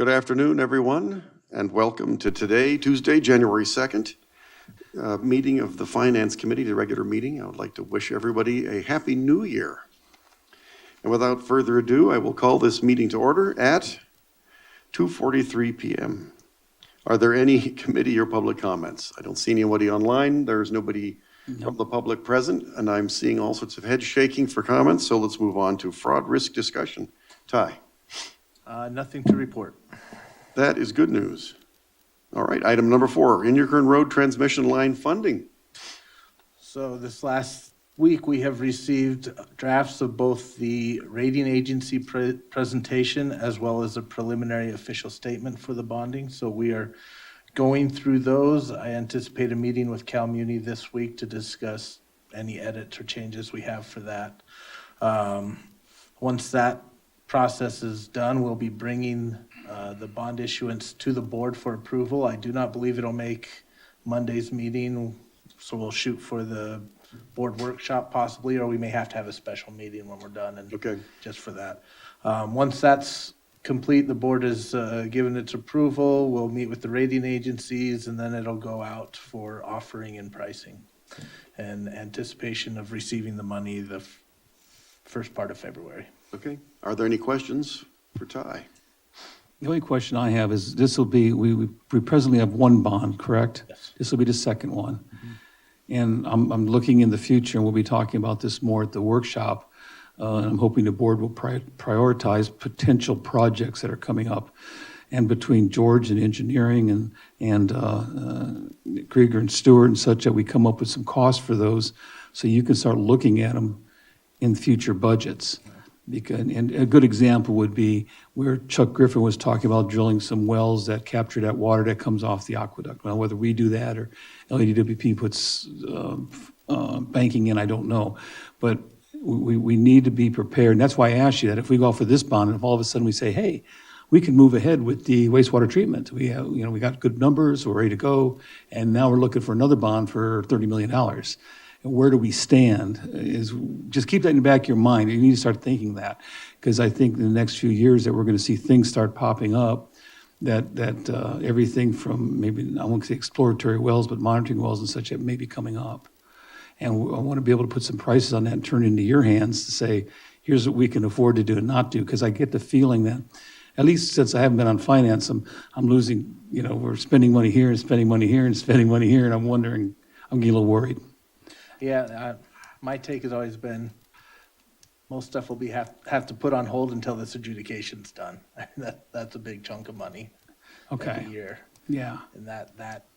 Good afternoon, everyone, and welcome to today, Tuesday, January 2nd, meeting of the Finance Committee, the regular meeting. I would like to wish everybody a Happy New Year. And without further ado, I will call this meeting to order at 2:43 p.m. Are there any committee or public comments? I don't see anybody online. There's nobody from the public present, and I'm seeing all sorts of head shaking for comments, so let's move on to fraud risk discussion. Ty? Nothing to report. That is good news. All right, item number 4, Inyakern Road transmission line funding. So this last week, we have received drafts of both the rating agency presentation as well as a preliminary official statement for the bonding. So we are going through those. I anticipate a meeting with Cal Muni this week to discuss any edits or changes we have for that. Once that process is done, we'll be bringing the bond issuance to the board for approval. I do not believe it'll make Monday's meeting, so we'll shoot for the board workshop possibly, or we may have to have a special meeting when we're done and Okay. just for that. Once that's complete, the board is given its approval. We'll meet with the rating agencies, and then it'll go out for offering and pricing and anticipation of receiving the money the first part of February. Okay, are there any questions for Ty? The only question I have is, this will be, we presently have one bond, correct? Yes. This will be the second one. And I'm looking in the future, and we'll be talking about this more at the workshop. And I'm hoping the board will prioritize potential projects that are coming up. And between George and engineering and Krieger and Stewart and such, that we come up with some costs for those, so you can start looking at them in future budgets. Because, and a good example would be where Chuck Griffin was talking about drilling some wells that capture that water that comes off the aqueduct. Well, whether we do that or LADWP puts banking in, I don't know. But we need to be prepared. And that's why I asked you that if we go out for this bond and if all of a sudden we say, hey, we can move ahead with the wastewater treatment. We have, we got good numbers, we're ready to go. And now we're looking for another bond for $30 million. And where do we stand? Is just keep that in the back of your mind. You need to start thinking that, because I think in the next few years that we're going to see things start popping up that everything from maybe, I won't say exploratory wells, but monitoring wells and such that may be coming up. And I want to be able to put some prices on that and turn it into your hands to say, here's what we can afford to do and not do. Because I get the feeling that, at least since I haven't been on finance, I'm losing, we're spending money here and spending money here and spending money here. And I'm wondering, I'm getting a little worried. Yeah, my take has always been most stuff will have to put on hold until this adjudication's done. That's a big chunk of money every year. Yeah. And that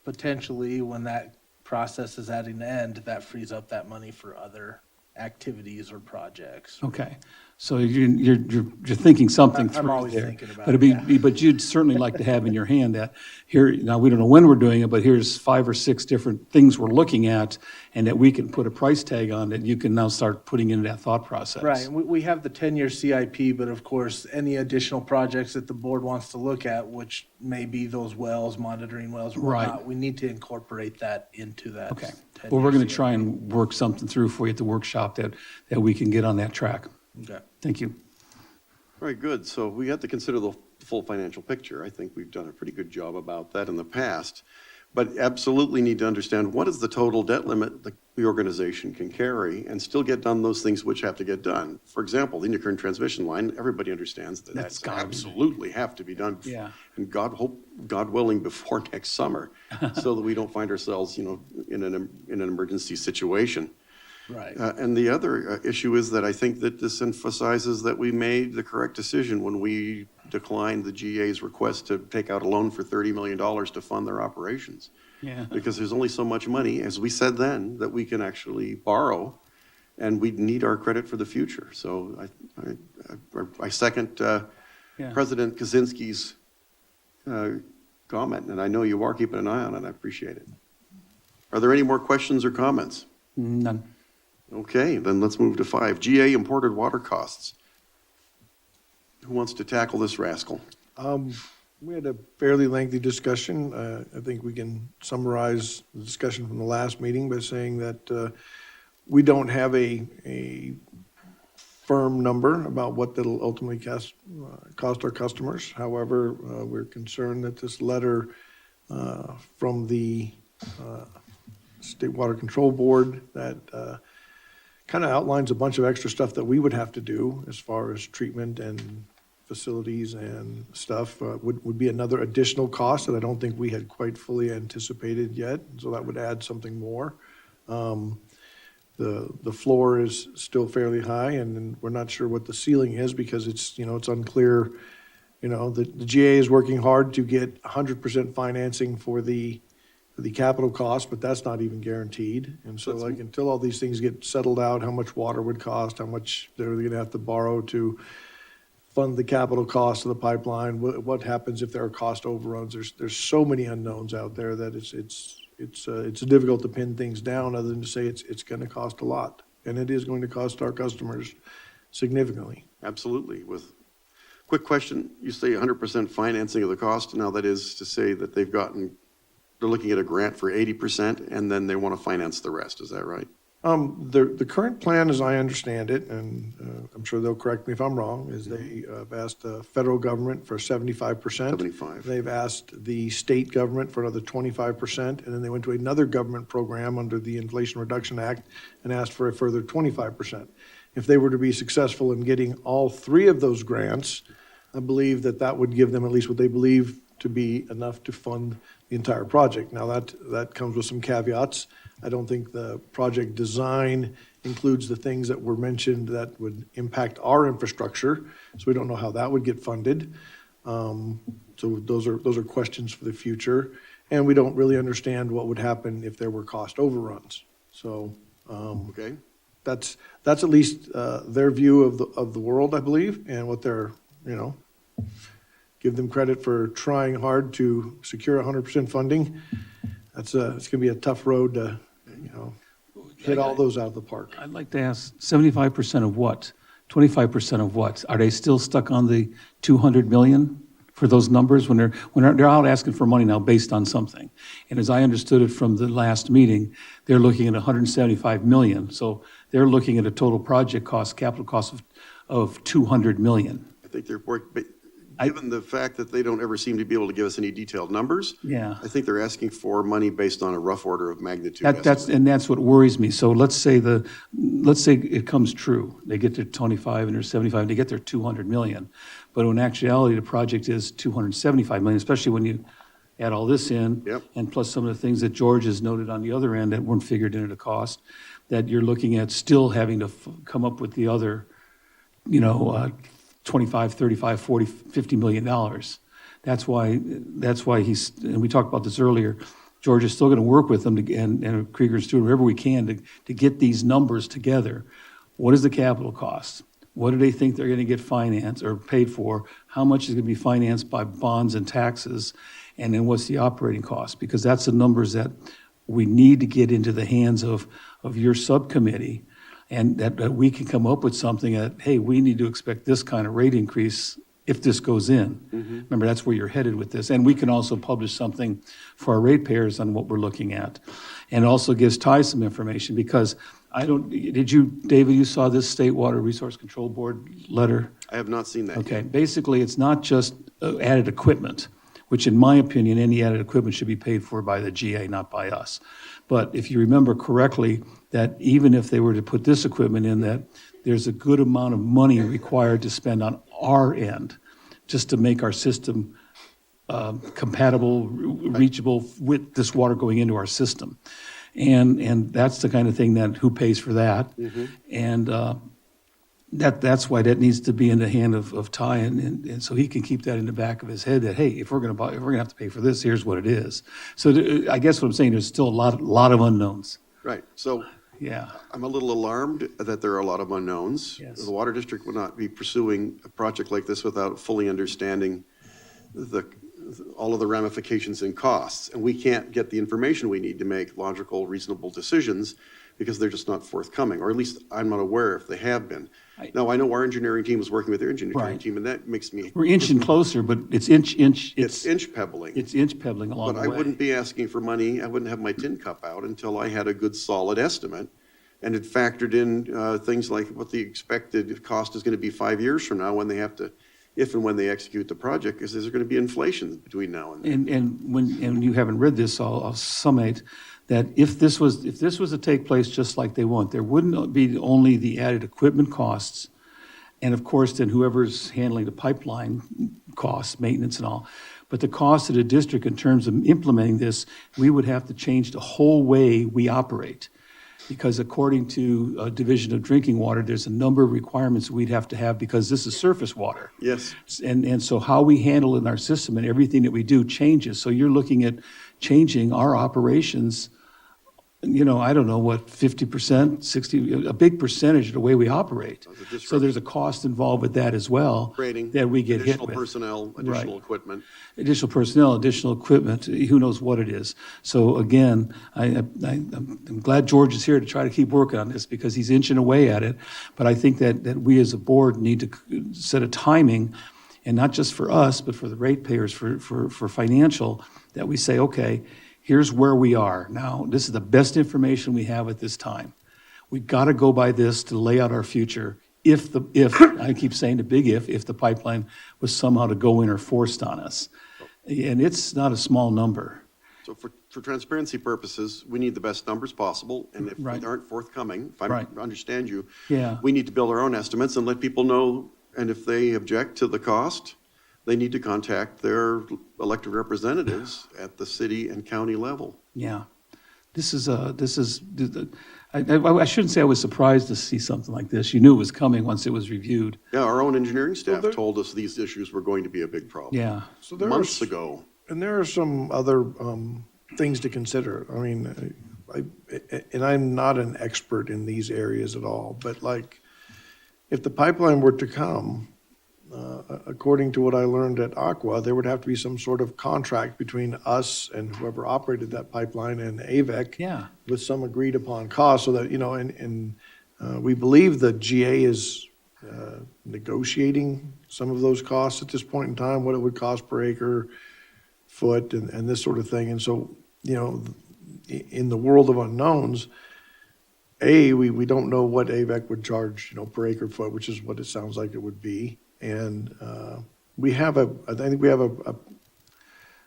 potentially, when that process is at an end, that frees up that money for other activities or projects. Okay. So you're thinking something through I'm always there. thinking about But it, but you'd certainly like to have in your hand that here, now we don't know when we're doing it, but here's 5 or 6 different things we're looking at, and that we can put a price tag on that you can now start putting into that thought process. Right, and we have the 10-year CIP, but of course, any additional projects that the board wants to look at, which may be those wells, monitoring wells or whatnot, Right. we need to incorporate that into that. Okay. 10-year Well, we're going to CIP. try and work something through for you at the workshop that we can get on that track. Okay. Thank you. Very good, so we have to consider the full financial picture. I think we've done a pretty good job about that in the past. But absolutely need to understand what is the total debt limit the organization can carry and still get done those things which have to get done. For example, the Inyakern transmission line, everybody understands that That's that's gotta be- absolutely have to be done. Yeah. And God willing, before next summer, so that we don't find ourselves, in an emergency situation. Right. And the other issue is that I think that this emphasizes that we made the correct decision when we declined the GA's request to take out a loan for $30 million to fund their operations. Yeah. Because there's only so much money, as we said then, that we can actually borrow, and we need our credit for the future. So I second Yeah. President Kaczynski's comment, and I know you are keeping an eye on it. I appreciate it. Are there any more questions or comments? None. Okay, then let's move to 5, GA imported water costs. Who wants to tackle this rascal? We had a fairly lengthy discussion. I think we can summarize the discussion from the last meeting by saying that we don't have a firm number about what that'll ultimately cost our customers. However, we're concerned that this letter from the State Water Control Board that kind of outlines a bunch of extra stuff that we would have to do as far as treatment and facilities and stuff would be another additional cost that I don't think we had quite fully anticipated yet. So that would add something more. The floor is still fairly high, and we're not sure what the ceiling is because it's unclear. The GA is working hard to get 100% financing for the capital cost, but that's not even guaranteed. And so until all these things get settled out, how much water would cost, how much they're going to have to borrow to fund the capital cost of the pipeline, what happens if there are cost overruns? There's so many unknowns out there that it's difficult to pin things down other than to say it's going to cost a lot. And it is going to cost our customers significantly. Absolutely. Quick question, you say 100% financing of the cost. Now that is to say that they're looking at a grant for 80% and then they want to finance the rest. Is that right? The current plan, as I understand it, and I'm sure they'll correct me if I'm wrong, is they have asked the federal government for 75%. 75. They've asked the state government for another 25%, and then they went to another government program under the Inflation Reduction Act and asked for a further 25%. If they were to be successful in getting all three of those grants, I believe that would give them at least what they believe to be enough to fund the entire project. Now, that comes with some caveats. I don't think the project design includes the things that were mentioned that would impact our infrastructure, so we don't know how that would get funded. So those are questions for the future, and we don't really understand what would happen if there were cost overruns. So Okay. that's at least their view of the world, I believe, and what they're give them credit for trying hard to secure 100% funding. It's going to be a tough road to, hit all those out of the park. I'd like to ask, 75% of what? 25% of what? Are they still stuck on the 200 million for those numbers when they're out asking for money now based on something? And as I understood it from the last meeting, they're looking at 175 million. So they're looking at a total project cost, capital cost of 200 million. I think they're given the fact that they don't ever seem to be able to give us any detailed numbers. Yeah. I think they're asking for money based on a rough order of magnitude. That's what worries me. So let's say it comes true. They get their 25 and their 75, and they get their 200 million. But in actuality, the project is 275 million, especially when you add all this in. Yep. And plus some of the things that George has noted on the other end that weren't figured into the cost, that you're looking at still having to come up with the other, 25, 35, 40, 50 million dollars. That's why and we talked about this earlier, George is still going to work with them and Krieger and Stewart, wherever we can to get these numbers together. What is the capital cost? What do they think they're going to get financed or paid for? How much is going to be financed by bonds and taxes? And then what's the operating cost? Because that's the numbers that we need to get into the hands of your subcommittee, and that we can come up with something that, hey, we need to expect this kind of rate increase if this goes in. Mm-hmm. Remember, that's where you're headed with this. And we can also publish something for our ratepayers on what we're looking at. And also gives Ty some information, because David, you saw this State Water Resource Control Board letter? I have not seen that Okay, yet. basically, it's not just added equipment, which in my opinion, any added equipment should be paid for by the GA, not by us. But if you remember correctly, that even if they were to put this equipment in, that there's a good amount of money required to spend on our end just to make our system compatible, reachable with this water going into our system. And that's the kind of thing that, who pays for that? Mm-hmm. And that's why that needs to be in the hand of Ty, and so he can keep that in the back of his head that, hey, if we're gonna have to pay for this, here's what it is. So I guess what I'm saying, there's still a lot of unknowns. Right. So Yeah. I'm a little alarmed that there are a lot of unknowns. Yes. The Water District would not be pursuing a project like this without fully understanding all of the ramifications and costs. And we can't get the information we need to make logical, reasonable decisions because they're just not forthcoming, or at least I'm not aware if they have been. Now, I know our engineering team is working with their engineering Right. team, and that makes me. We're inching closer, but it's inch. It's inch pebbling. It's inch pebbling along But the I way. wouldn't be asking for money, I wouldn't have my tin cup out until I had a good solid estimate and it factored in things like what the expected cost is going to be 5 years from now when they have to, if and when they execute the project, is there going to be inflation between now and then? And you haven't read this, I'll summate that if this was to take place just like they want, there wouldn't be only the added equipment costs, and of course, then whoever's handling the pipeline costs, maintenance and all, but the cost of the district in terms of implementing this, we would have to change the whole way we operate. Because according to Division of Drinking Water, there's a number of requirements we'd have to have because this is surface water. Yes. And so how we handle it in our system and everything that we do changes. So you're looking at changing our operations, I don't know what, 50%, 60, a big percentage of the way we operate. So there's a cost involved with that as well. Training, that we get hit additional with. personnel, additional Right. equipment. Additional personnel, additional equipment, who knows what it is. So again, I'm glad George is here to try to keep working on this because he's inching away at it. But I think that we as a board need to set a timing, and not just for us, but for the ratepayers, for financial, that we say, okay, here's where we are. Now, this is the best information we have at this time. We've got to go by this to lay out our future. If I keep saying the big if the pipeline was somehow to go in or forced on us. And it's not a small number. So for transparency purposes, we need the best numbers possible, and if Right. they aren't forthcoming, if I Right. understand you, Yeah. we need to build our own estimates and let people know, and if they object to the cost, they need to contact their elected representatives at the city and county level. Yeah. I shouldn't say I was surprised to see something like this. You knew it was coming once it was reviewed. Yeah, our own engineering staff there- told us these issues were going to be a big problem. Yeah. So there Months are, ago. and there are some other things to consider. I mean, and I'm not an expert in these areas at all, but like, if the pipeline were to come, according to what I learned at Aqua, there would have to be some sort of contract between us and whoever operated that pipeline and AVEC. Yeah. With some agreed upon cost, so that, and we believe the GA is negotiating some of those costs at this point in time, what it would cost per acre, foot, and this sort of thing. And so, in the world of unknowns, we don't know what AVEC would charge, per acre foot, which is what it sounds like it would be. And I think we at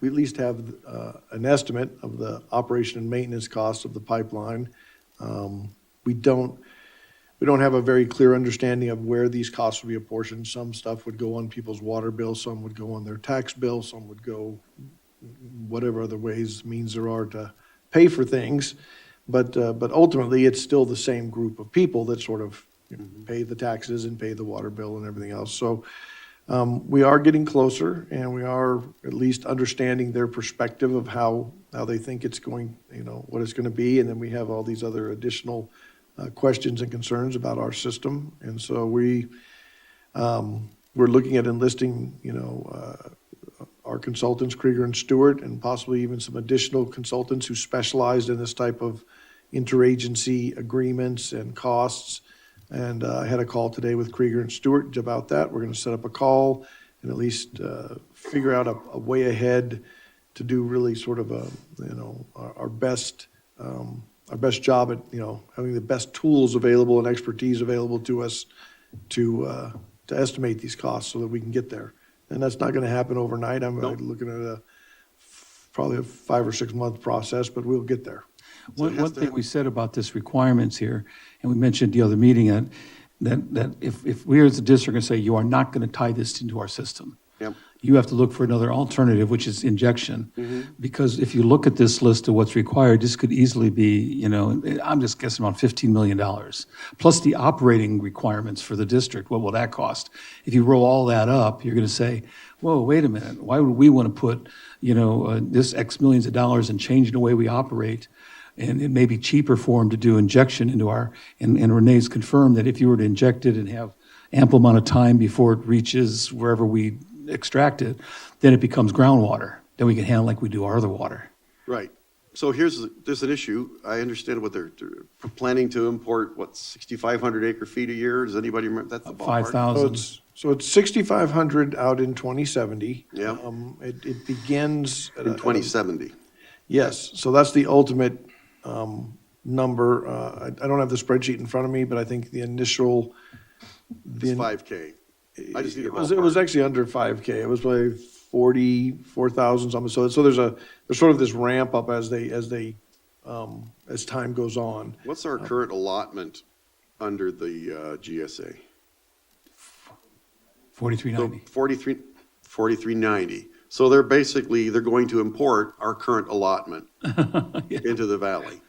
least have an estimate of the operation and maintenance costs of the pipeline. We don't have a very clear understanding of where these costs would be apportioned. Some stuff would go on people's water bill, some would go on their tax bill, some would go whatever other means there are to pay for things. But ultimately, it's still the same group of people that sort of pay the taxes and pay the water bill and everything else. So we are getting closer, and we are at least understanding their perspective of how they think it's going, what it's going to be. And then we have all these other additional questions and concerns about our system. And so we're looking at enlisting, our consultants, Krieger and Stewart, and possibly even some additional consultants who specialized in this type of interagency agreements and costs. And I had a call today with Krieger and Stewart about that. We're going to set up a call and at least figure out a way ahead to do really sort of our best job at, having the best tools available and expertise available to us to estimate these costs so that we can get there. And that's not going to happen overnight. I'm looking at probably a 5 or 6 month process, but we'll get there. One thing we said about this requirements here, and we mentioned the other meeting, that if we as a district are going to say, you are not going to tie this into our system, Yep. you have to look for another alternative, which is injection. Because if you look at this list of what's required, this could easily be, I'm just guessing around $15 million. Plus the operating requirements for the district, what will that cost? If you roll all that up, you're going to say, whoa, wait a minute, why would we want to put, this X millions of dollars and change the way we operate? And it may be cheaper for them to do injection into and Renee's confirmed that if you were to inject it and have ample amount of time before it reaches wherever we extract it, then it becomes groundwater. Then we can handle like we do our other water. Right. So there's an issue. I understand what they're planning to import, 6,500 acre feet a year? Does anybody remember? That's the ballpark. 5,000. So it's 6,500 out in 2070. Yeah. It begins. In 2070. Yes, so that's the ultimate number. I don't have the spreadsheet in front of me, but I think the initial. It's 5K. I just need a It was ballpark. actually under 5K. It was like 44,000 something. So there's sort of this ramp up as time goes on. What's our current allotment under the GSA? 4390. So 4390. So they're going to import our current allotment into the valley.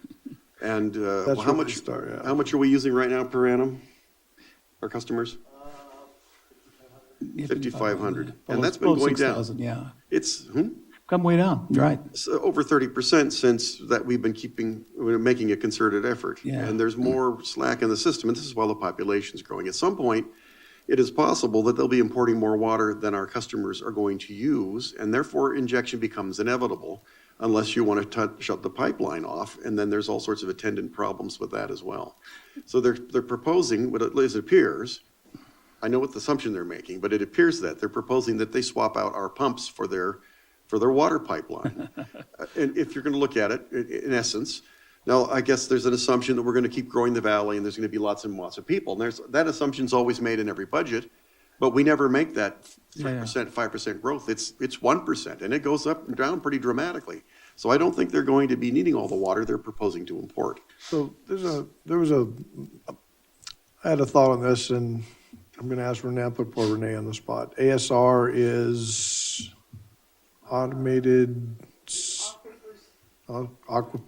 And That's how where much, they start, yeah. how much are we using right now per annum? Our customers? Yeah, 5,500. Below- And that's been below going down. 6,000, Yeah, It's come way down, you're right. over 30% since that we've been making a concerted effort. Yeah. And there's more slack in the system, and this is while the population's growing. At some point, it is possible that they'll be importing more water than our customers are going to use, and therefore injection becomes inevitable unless you want to shut the pipeline off, and then there's all sorts of attendant problems with that as well. So they're proposing, what it appears, I know what the assumption they're making, but it appears that they're proposing that they swap out our pumps for their water pipeline. And if you're going to look at it, in essence, now, I guess there's an assumption that we're going to keep growing the valley and there's going to be lots and lots of people. And that assumption's always made in every budget, but we never make that 3%, 5% growth. It's 1%, and it goes up and down pretty dramatically. So I don't think they're going to be needing all the water they're proposing to import. So I had a thought on this, and I'm going to ask Renee, put poor Renee on the spot. ASR is automated. Aqua.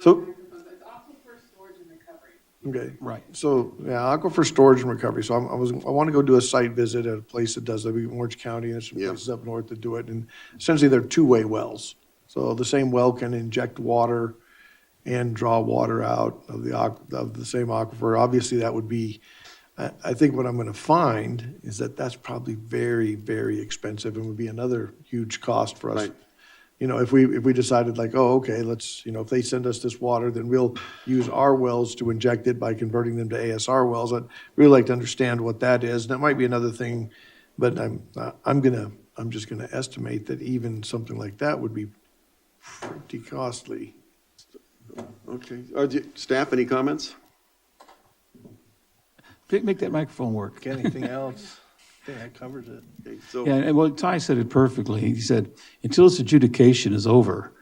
So, It's aquifer storage and recovery. okay. Right. So, yeah, aquifer storage and recovery. So I want to go do a site visit at a place that does that. We in Orange County, and there's some Yeah. places up north that do it. And essentially they're two-way wells. So the same well can inject water and draw water out of the same aquifer. Obviously, that would be, I think what I'm going to find is that that's probably very, very expensive and would be another huge cost for us. Right. You know, if we decided like, oh, okay, let's, if they send us this water, then we'll use our wells to inject it by converting them to ASR wells. I'd really like to understand what that is. That might be another thing, but I'm just gonna estimate that even something like that would be pretty costly. Okay. Staff, any comments? Make that microphone work. Anything else? I think that covers it. Okay, so. Yeah, and well, Ty said it perfectly. He said, until this adjudication is over,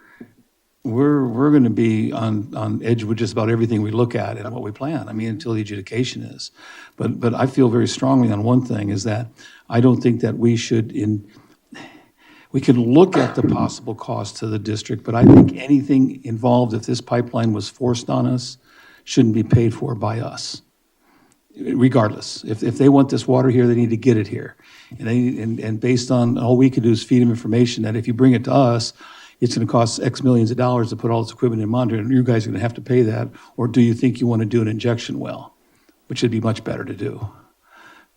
we're going to be on edge with just about everything we look at and what we plan. I mean, until the adjudication is. But I feel very strongly on one thing is that I don't think that we can look at the possible cost to the district, but I think anything involved, if this pipeline was forced on us, shouldn't be paid for by us. Regardless, if they want this water here, they need to get it here. And based on, all we can do is feed them information that if you bring it to us, it's going to cost X millions of dollars to put all this equipment in monitor, and you guys are going to have to pay that. Or do you think you want to do an injection well, which would be much better to do?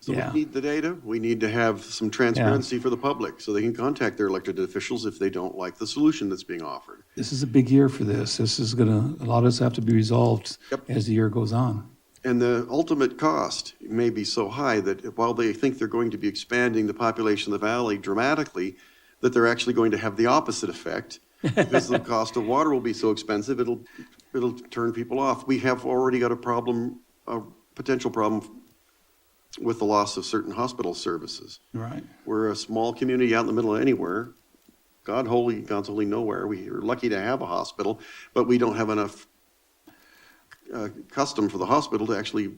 So Yeah. we need the data. We need to have some transparency for the public so they can contact their elected officials if they don't like the solution that's being offered. This is a big year for this. This is going to, a lot of this have to be resolved Yep. as the year goes on. And the ultimate cost may be so high that while they think they're going to be expanding the population of the valley dramatically, that they're actually going to have the opposite effect because the cost of water will be so expensive, it'll turn people off. We have already got a potential problem with the loss of certain hospital services. Right. We're a small community out in the middle of anywhere. God's holy nowhere. We are lucky to have a hospital, but we don't have enough custom for the hospital to actually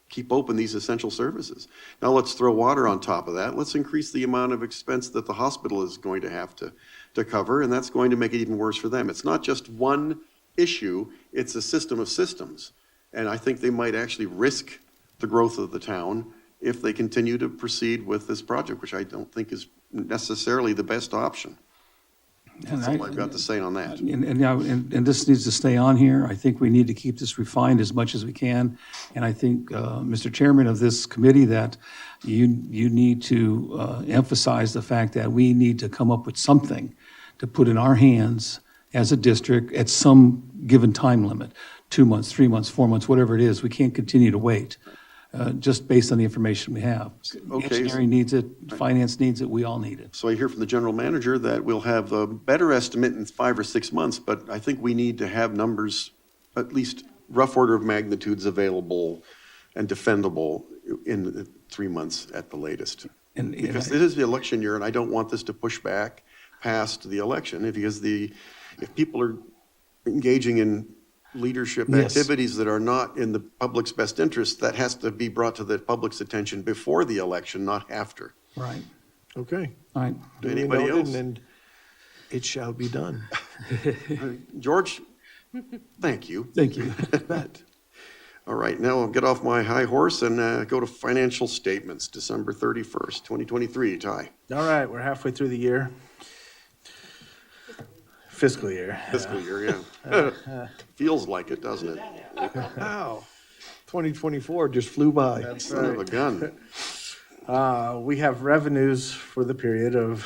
keep open these essential services. Now let's throw water on top of that. Let's increase the amount of expense that the hospital is going to have to cover, and that's going to make it even worse for them. It's not just one issue, it's a system of systems. And I think they might actually risk the growth of the town if they continue to proceed with this project, which I don't think is necessarily the best option. That's all I've got to say on that. And this needs to stay on here. I think we need to keep this refined as much as we can. And I think, Mr. Chairman of this committee, that you need to emphasize the fact that we need to come up with something to put in our hands as a district at some given time limit, 2 months, 3 months, 4 months, whatever it is. We can't continue to wait, just based on the information we have. Okay. Engineering needs it, finance needs it, we all need it. So I hear from the general manager that we'll have a better estimate in 5 or 6 months, but I think we need to have numbers at least rough order of magnitudes available and defendable in 3 months at the latest. And Because it is the election year, and I don't want this to push back past the election, because if people are engaging in leadership Yes. activities that are not in the public's best interest, that has to be brought to the public's attention before the election, not after. right, Okay. all right. Duly Anybody noted, else? And it shall be done. George, thank you. Thank you. Bet. All right, now I'll get off my high horse and go to financial statements, December 31st, 2023. Ty, All right, we're halfway through the year. Fiscal year. fiscal year, yeah. Feels like it, doesn't it? Wow. 2024 just flew by. Son of a gun. We have revenues for the period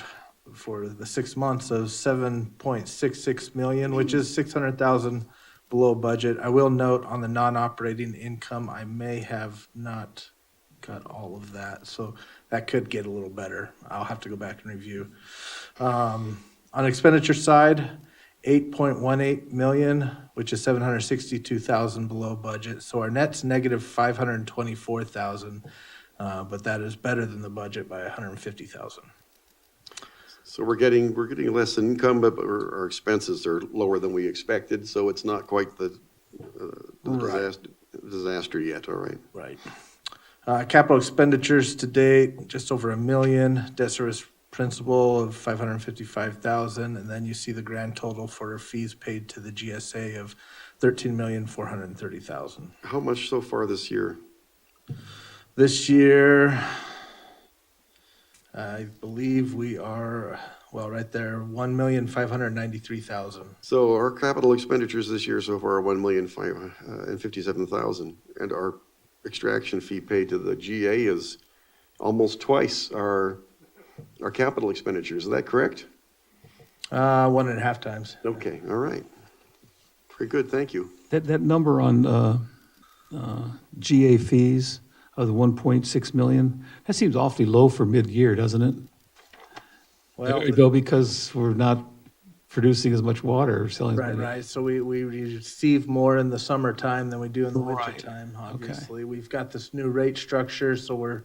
for the 6 months of 7.66 million, which is 600,000 below budget. I will note on the non-operating income, I may have not got all of that, so that could get a little better. I'll have to go back and review. On expenditure side, 8.18 million, which is 762,000 below budget. So our net's negative 524,000, but that is better than the budget by 150,000. So we're getting less income, but our expenses are lower than we expected, so it's not quite the Right. disaster yet, all right. Right. Capital expenditures to date, just over $1 million. Debt service principal of 555,000, and then you see the grand total for fees paid to the GSA of 13,430,000. How much so far this year? This year, I believe we are, well, right there, 1,593,000. So our capital expenditures this year so far are 1,557,000, and our extraction fee paid to the GA is almost twice our capital expenditures. Is that correct? 1.5 times. Okay, all right. Very good, thank you. That number on GA fees of the 1.6 million, that seems awfully low for mid-year, doesn't it? Well, Bill, because we're not producing as much water or selling as right, many. right. So we receive more in the summertime than we do in the Right. wintertime, obviously. We've got this new rate structure, so we're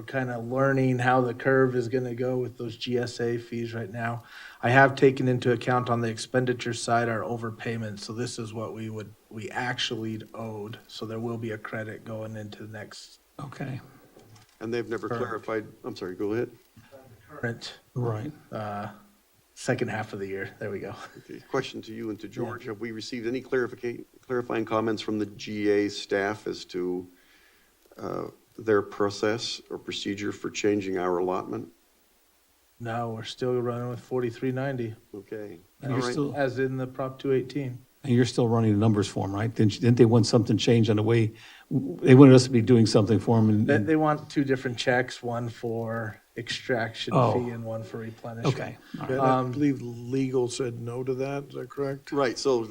kind of learning how the curve is going to go with those GSA fees right now. I have taken into account on the expenditure side our overpayment, so this is what we actually owed. So there will be a credit going into the next Okay, And they've never Correct. clarified, I'm sorry, go ahead. current right. second half of the year. There we go. Okay, question to you and to George. Have we received any clarifying comments from the GA staff as to their process or procedure for changing our allotment? No, we're still running with 4390, Okay, And all you're right. still, as in the Prop 218. and you're still running the numbers for them, right? Didn't they want something changed on the way? They wanted us to be doing something for them They want two different checks, one for extraction Oh. fee and one for replenishment. Okay, all right. And I believe legal said no to that, is that correct? Right, so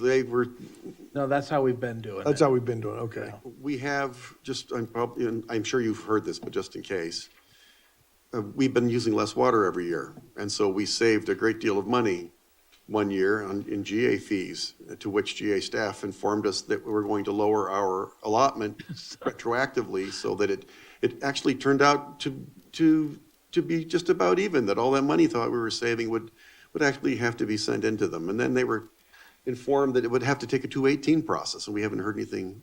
No, that's how we've been doing That's it. how we've been doing, it. Okay. we have, I'm sure you've heard this, but just in case, we've been using less water every year, and so we saved a great deal of money one year in GA fees, to which GA staff informed us that we were going to lower our allotment retroactively, so that it actually turned out to be just about even, that all that money thought we were saving would actually have to be sent into them. And then they were informed that it would have to take a 218 process, and we haven't heard anything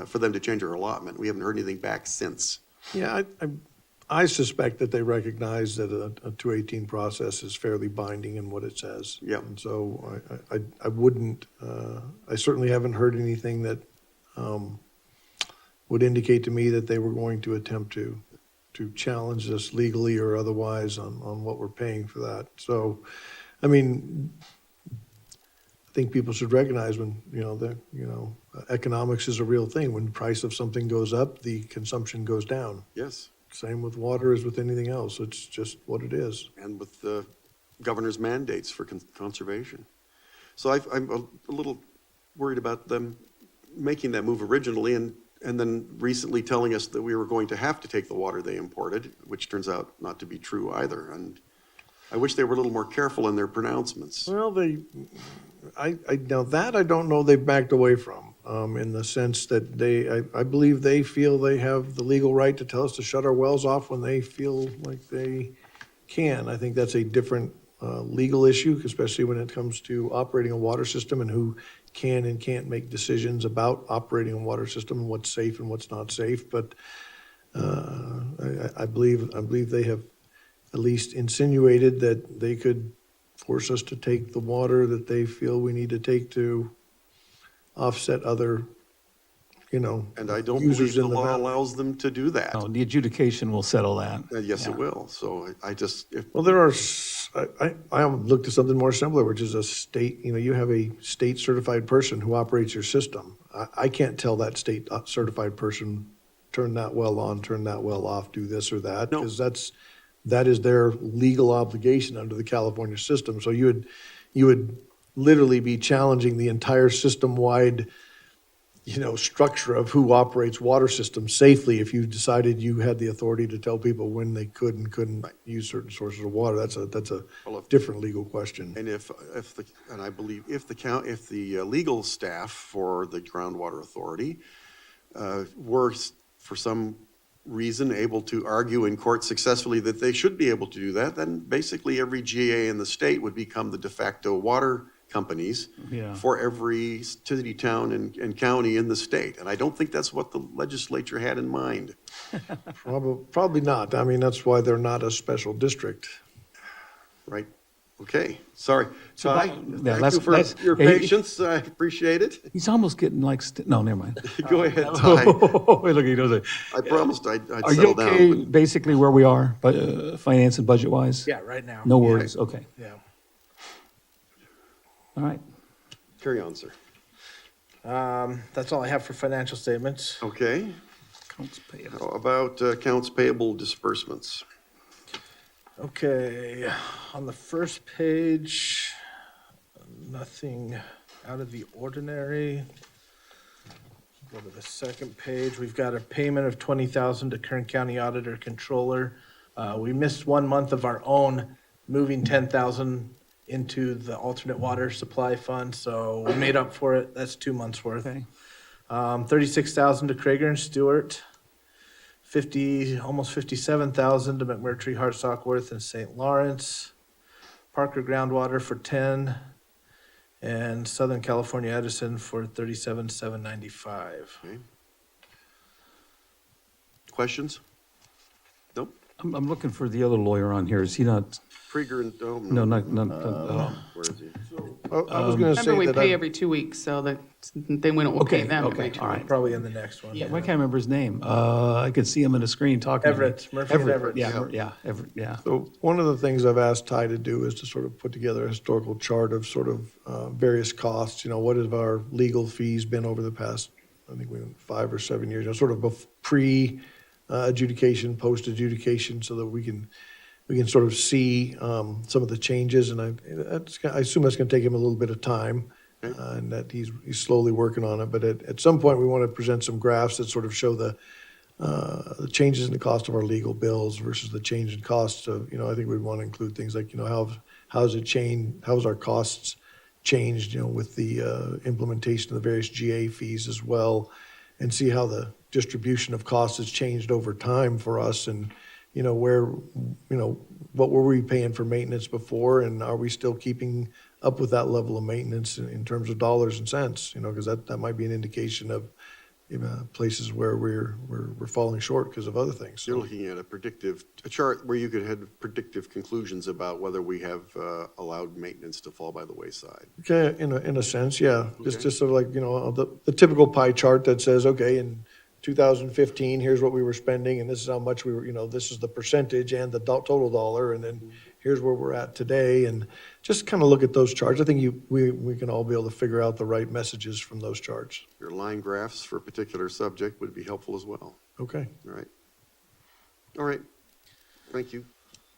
for them to change our allotment. We haven't heard anything back since. Yeah, I suspect that they recognize that a 218 process is fairly binding in what it says. Yep. And so I wouldn't, I certainly haven't heard anything that would indicate to me that they were going to attempt to challenge us legally or otherwise on what we're paying for that. So, I mean, I think people should recognize when, economics is a real thing. When the price of something goes up, the consumption goes down. Yes, Same with water as with anything else. It's just what it is. and with the governor's mandates for conservation. So I'm a little worried about them making that move originally and then recently telling us that we were going to have to take the water they imported, which turns out not to be true either. And I wish they were a little more careful in their pronouncements. Well, now that I don't know they've backed away from, in the sense that I believe they feel they have the legal right to tell us to shut our wells off when they feel like they can. I think that's a different, legal issue, especially when it comes to operating a water system and who can and can't make decisions about operating a water system and what's safe and what's not safe. But, I believe they have at least insinuated that they could force us to take the water that they feel we need to take to offset other, And I don't users believe the in the law valley. allows them to do that. No, the adjudication will settle that. Yes, Yeah. it will. So I just, if, Well, there are, I looked at something more simpler, which is a state, you have a state certified person who operates your system. I can't tell that state certified person, turn that well on, turn that well off, do this or that, No. because that is their legal obligation under the California system. So you would literally be challenging the entire system-wide, structure of who operates water systems safely if you decided you had the authority to tell people when they could and couldn't use certain sources of water. That's a Well, if- different legal question. and I believe if the legal staff for the groundwater authority were for some reason able to argue in court successfully that they should be able to do that, then basically every GA in the state would become the de facto water companies Yeah. for every city, town, and county in the state. And I don't think that's what the legislature had in mind. Probably not. I mean, that's why they're not a special district. Right? Okay, sorry. Ty, yeah, thank you for your hey, patience. I appreciate it. He's almost getting like, no, never mind. Go ahead, Ty. Wait, look, he does it. I promised I'd Are you settle okay, down. basically where we are, but finance and budget wise? Yeah, right now. No Yeah. worries, okay, Yeah. all right. Carry on, sir. That's all I have for financial statements. Okay. Accounts payable. How about accounts payable disbursements? Okay, on the first page, nothing out of the ordinary. Go to the second page, we've got a payment of 20,000 to Kern County Auditor Controller. We missed 1 month of our own, moving 10,000 into the alternate water supply fund, so we made up for it. That's 2 months worth. Okay, 36,000 to Krager and Stewart. Almost 57,000 to McMurtry, Hartsockworth, and St. Lawrence. Parker Groundwater for 10, and Southern California Edison for 37,795. Okay. Questions? Nope. I'm looking for the other lawyer on here, is he not, Krieger and, oh, no, not, where is he? I was gonna say Remember, we that pay I, every 2 weeks, so that, then we don't pay okay, them okay, every 2 all weeks. right. Probably in the next one. Yeah. I can't remember his name, I could see him on the screen talking. to me. Everett, Murphy and Everett. Yeah, Everett, yeah. so one of the things I've asked Ty to do is to sort of put together a historical chart of sort of various costs. What have our legal fees been over the past, I think we 5 or 7 years, sort of pre-adjudication, post-adjudication, so that we can sort of see some of the changes. And I assume that's going to take him a little bit of time, and that he's slowly working on it. But at some point, we want to present some graphs that sort of show the changes in the cost of our legal bills versus the change in costs of, I think we'd want to include things like, how's it changed, how's our costs changed, with the implementation of the various GA fees as well, and see how the distribution of costs has changed over time for us, and where, what were we paying for maintenance before, and are we still keeping up with that level of maintenance in terms of dollars and cents? Because that might be an indication of places where we're falling short because of other things. You're looking at a chart where you could have predictive conclusions about whether we have allowed maintenance to fall by the wayside. Okay, in a sense, yeah. Just sort of like, the typical pie chart that says, okay, in 2015, here's what we were spending, and this is how much we were, this is the percentage and the total dollar, and then here's where we're at today, and just kind of look at those charts. I think we can all be able to figure out the right messages from those charts. Your line graphs for a particular subject would be helpful as well. Okay. All right. Thank you.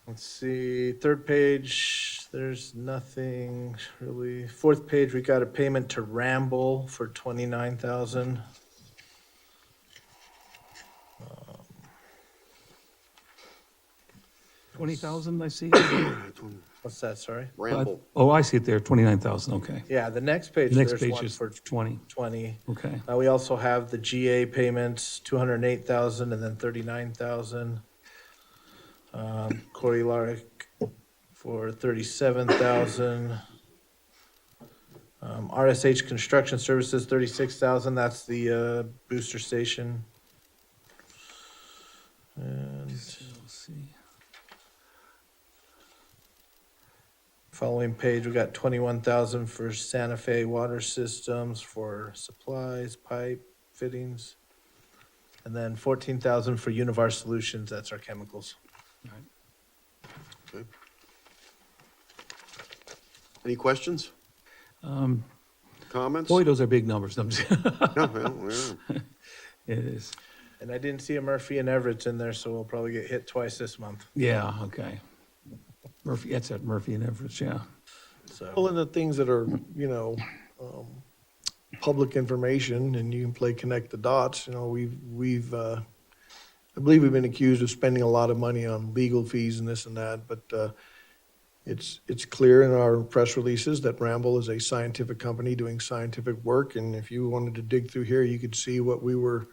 Let's see, third page, there's nothing really. Fourth page, we got a payment to Ramble for 29,000. 20,000, I see. What's that, sorry? Ramble. Oh, I see it there, 29,000, okay. Yeah, the next page, The next there's page one is for 20, 20. okay. We also have the GA payments, 208,000 and then 39,000. Corey Larick for 37,000. RSH Construction Services, 36,000. That's the booster station. And Let's see. following page, we got 21,000 for Santa Fe Water Systems for supplies, pipe, fittings. And then 14,000 for Univar Solutions, that's our chemicals. Okay. Any questions? Comments? Boy, those are big numbers. I'm just- Yeah, well, yeah. It is. And I didn't see a Murphy and Everett's in there, so we'll probably get hit twice this month. Yeah, okay. Murphy, that's at Murphy and Everett, yeah. So, Well, and the things that are, public information, and you can play connect the dots, I believe we've been accused of spending a lot of money on legal fees and this and that, but it's clear in our press releases that Ramble is a scientific company doing scientific work, and if you wanted to dig through here, you could see what we were,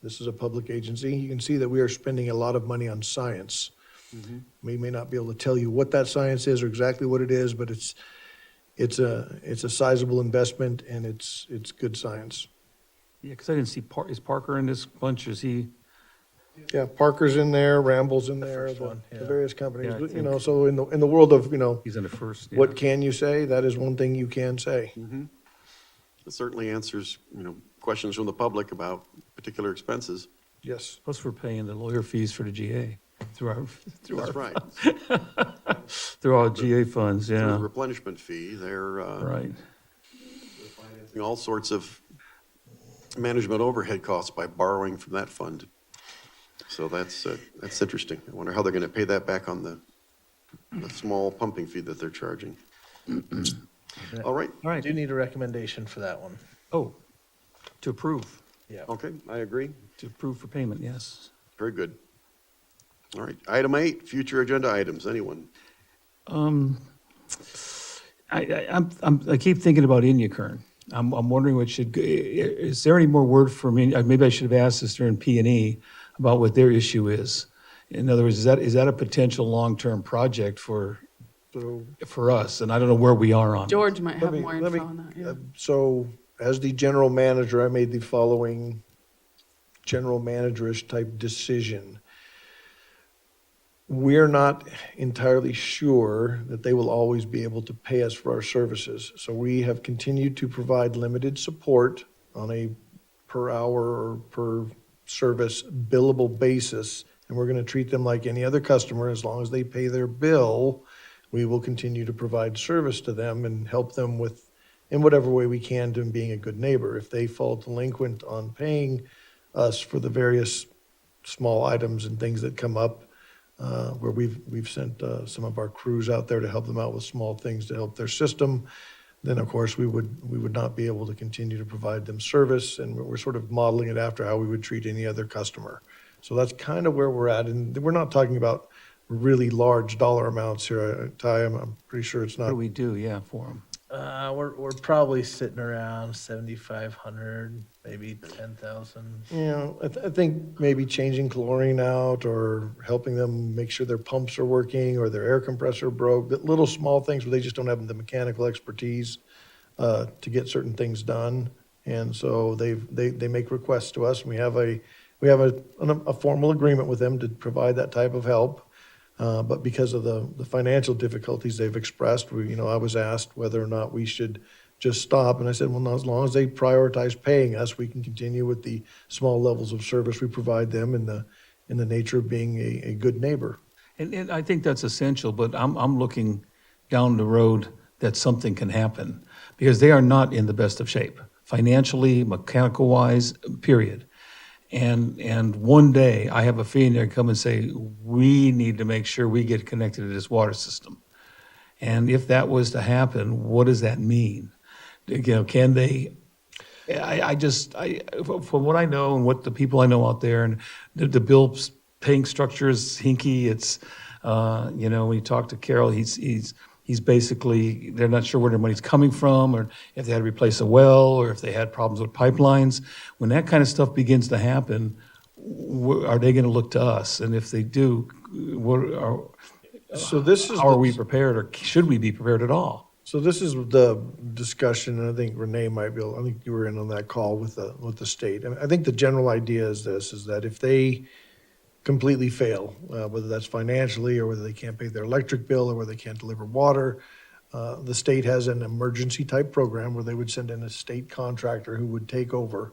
this is a public agency, you can see that we are spending a lot of money on science. We may not be able to tell you what that science is or exactly what it is, but it's a sizable investment, and it's good science. Yeah, because I didn't see, is Parker in this bunch, is he? Yeah, Parker's in there, Ramble's in there, first one, the yeah. various companies, Yeah, I but, think- so in the world of, He's in the first, yeah. what can you say? That is one thing you can say. It certainly answers, questions from the public about particular expenses. Yes. Plus, we're paying the lawyer fees for the GA through our, That's right. through our GA funds, Through the yeah. replenishment fee, they're Right. financing all sorts of management overhead costs by borrowing from that fund. So that's interesting. I wonder how they're going to pay that back on the small pumping fee that they're charging. All right, All I right. do need a recommendation for that one. Oh, to approve, Yeah. okay, I agree. to approve for payment, yes. Very good. All right, item 8, future agenda items, anyone? I keep thinking about Inyakern. I'm wondering what should, is there any more word for me? Maybe I should have asked this during P&E about what their issue is. In other words, is that a potential long-term project for us? And I don't know where we are on it. George might have Let me- more let me- info on that, yeah. So as the general manager, I made the following general managerish type decision. We're not entirely sure that they will always be able to pay us for our services. So we have continued to provide limited support on a per hour or per service billable basis. And we're going to treat them like any other customer. As long as they pay their bill, we will continue to provide service to them and help them with, in whatever way we can, to being a good neighbor. If they fall delinquent on paying us for the various small items and things that come up, where we've sent some of our crews out there to help them out with small things to help their system, then of course we would not be able to continue to provide them service, and we're sort of modeling it after how we would treat any other customer. So that's kind of where we're at, and we're not talking about really large dollar amounts here. Ty, I'm pretty sure it's What do not. we do, yeah, for them? We're probably sitting around 7,500, maybe 10,000. I think maybe changing chlorine out or helping them make sure their pumps are working or their air compressor broke, that little small things where they just don't have the mechanical expertise to get certain things done. And so they make requests to us, and we have a formal agreement with them to provide that type of help. But because of the financial difficulties they've expressed, I was asked whether or not we should just stop. And I said, well, no, as long as they prioritize paying us, we can continue with the small levels of service we provide them in the nature of being a good neighbor. And I think that's essential, but I'm looking down the road that something can happen because they are not in the best of shape, financially, mechanical wise, period. And one day I have a feeling they'll come and say, we need to make sure we get connected to this water system. And if that was to happen, what does that mean? Can they, from what I know and what the people I know out there, and the bill paying structure is hinky, You know, when you talk to Carol, he's basically, they're not sure where their money's coming from, or if they had to replace a well, or if they had problems with pipelines. When that kind of stuff begins to happen, are they going to look to us? And if they do, So this is, how are we prepared, or should we be prepared at all? so this is the discussion, and I think Renee might be able, I think you were in on that call with the state. I think the general idea is this, is that if they completely fail, whether that's financially or whether they can't pay their electric bill or whether they can't deliver water, the state has an emergency type program where they would send in a state contractor who would take over.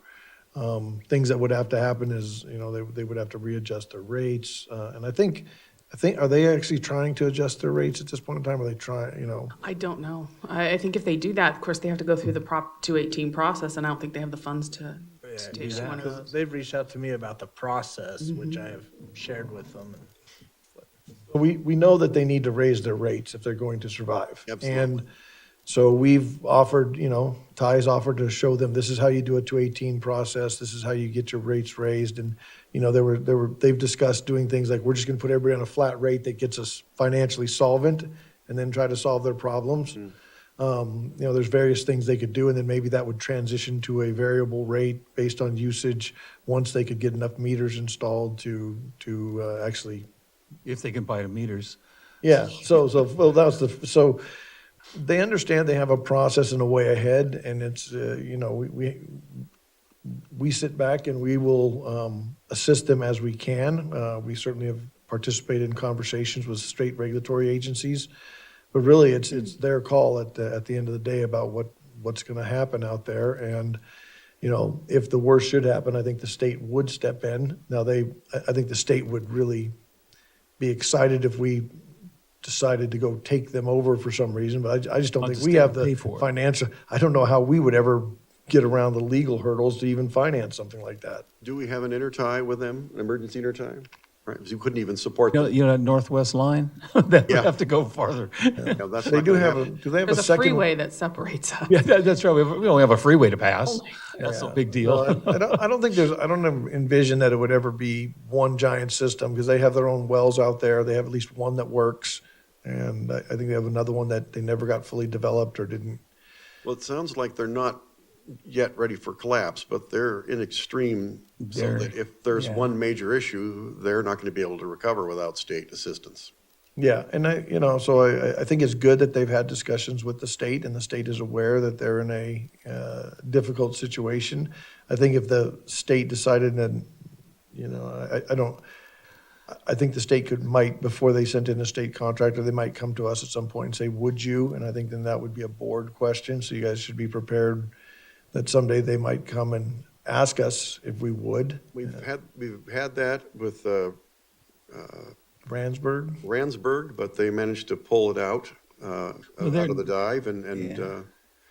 Things that would have to happen is, you know, they would have to readjust their rates. And I think, are they actually trying to adjust their rates at this point in time? Are they trying, you know? I don't know. I think if they do that, of course, they have to go through the Prop 218 process, and I don't think they have the funds to issue one of Because those. they've reached out to me about the process, which I have shared with them. We know that they need to raise their rates if they're going to survive. Absolutely. And so we've offered, you know, Ty's offered to show them, this is how you do a 218 process, this is how you get your rates raised. And, you know, they've discussed doing things like, we're just gonna put everybody on a flat rate that gets us financially solvent and then try to solve their problems. You know, there's various things they could do, and then maybe that would transition to a variable rate based on usage once they could get enough meters installed to actually. If they can buy the meters. Yeah, well, that was so they understand they have a process and a way ahead, and it's, you know, we sit back and we will assist them as we can. We certainly have participated in conversations with state regulatory agencies, but really it's their call at the end of the day about what's going to happen out there. And, you know, if the worst should happen, I think the state would step in. Now I think the state would really be excited if we decided to go take them over for some reason, but I just don't Let think the we state have pay the for it. financial, I don't know how we would ever get around the legal hurdles to even finance something like that. Do we have an intertie with them, an emergency intertie? Right, because you couldn't even support them. You know, that northwest line, that would Yeah. have to go farther. Yeah, that's They not do gonna have happen. do they have a There's a second? freeway that separates us. Yeah, that's right. We only have a freeway to pass. That's no Yeah. big deal. No, I don't think I don't envision that it would ever be one giant system, because they have their own wells out there. They have at least one that works. And I think they have another one that they never got fully developed or didn't. Well, it sounds like they're not yet ready for collapse, but they're in extreme, so They're- that if there's yeah. one major issue, they're not going to be able to recover without state assistance. Yeah, and I think it's good that they've had discussions with the state, and the state is aware that they're in a difficult situation. I think if the state decided that, you know, I think the state might, before they sent in a state contractor, they might come to us at some point and say, would you? And I think then that would be a board question, so you guys should be prepared that someday they might come and ask us if we would. We've had that with Randsburg? Ransburg, but they managed to pull it out they're- out of the dive, and Yeah.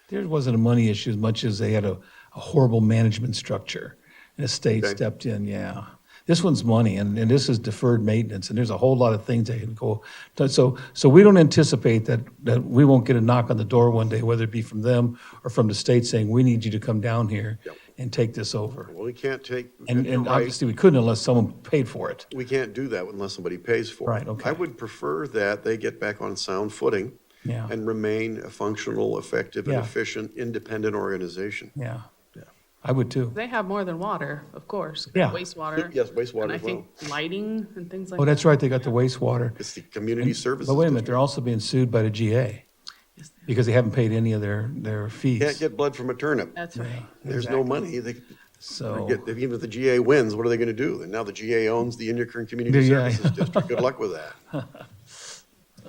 There wasn't a money issue as much as they had a horrible management structure. And the state Okay. stepped in, yeah. This one's money, and this is deferred maintenance, and there's a whole lot of things that can go. So we don't anticipate that we won't get a knock on the door one day, whether it be from them or from the state saying, we need you to come down here Yep. and take this over. well, we can't take. And you're right. obviously, we couldn't unless someone paid for it. We can't do that unless somebody pays for it. Right, okay. I would prefer that they get back on sound footing Yeah. and remain a functional, effective, and Yeah. efficient, independent organization. Yeah, I would too. They have more than water, of course. Yeah. Wastewater. Yes, wastewater And I as well. think lighting and things like Oh, that. that's right, they got the wastewater. It's the community services. But wait a minute, district. they're also being sued by the GA Yes, because they haven't paid any of their fees. Can't get blood from a turnip. that's right. There's no money. They So, even if the GA wins, what are they going to do? And now the GA owns the Indian Community Yeah. Services District. Good luck with that.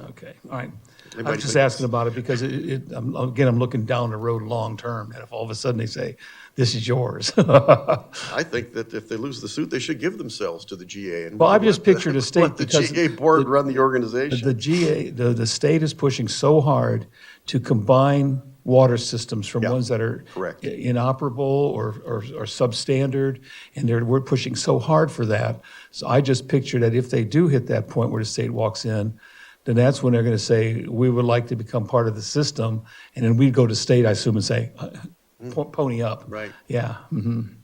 okay, all right. I Anybody was just think- asking about it because I'm looking down the road long-term, and if all of a sudden they say, this is yours. I think that if they lose the suit, they should give themselves to the GA. And Well, I've just let the- pictured a state let the because GA board the- run the organization. The GA, the state is pushing so hard to combine water systems from Yeah, ones that are correct. inoperable or substandard, and we're pushing so hard for that. So I just picture that if they do hit that point where the state walks in, then that's when they're going to say, we would like to become part of the system, and then we'd go to state, I assume, and say, pony up. Right. Yeah,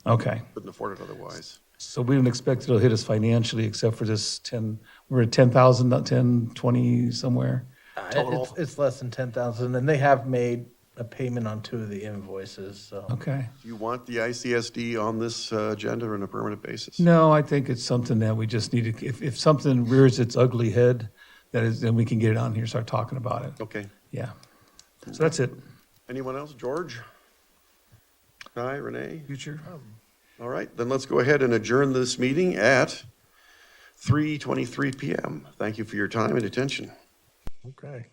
okay. Couldn't afford it otherwise. So we don't expect it'll hit us financially except for this 10, we're at 10,000, not 10, 20 somewhere. Total. It's less than 10,000, and they have made a payment on 2 of the invoices, so. Okay. Do you want the ICSD on this agenda on a permanent basis? No, I think it's something that we just need to, if something rears its ugly head, that is, then we can get it on here, start talking about it. Okay. Yeah. So that's it. Anyone else? George? Ty, Renee? Future? All right, then let's go ahead and adjourn this meeting at 3:23 PM. Thank you for your time and attention. Okay.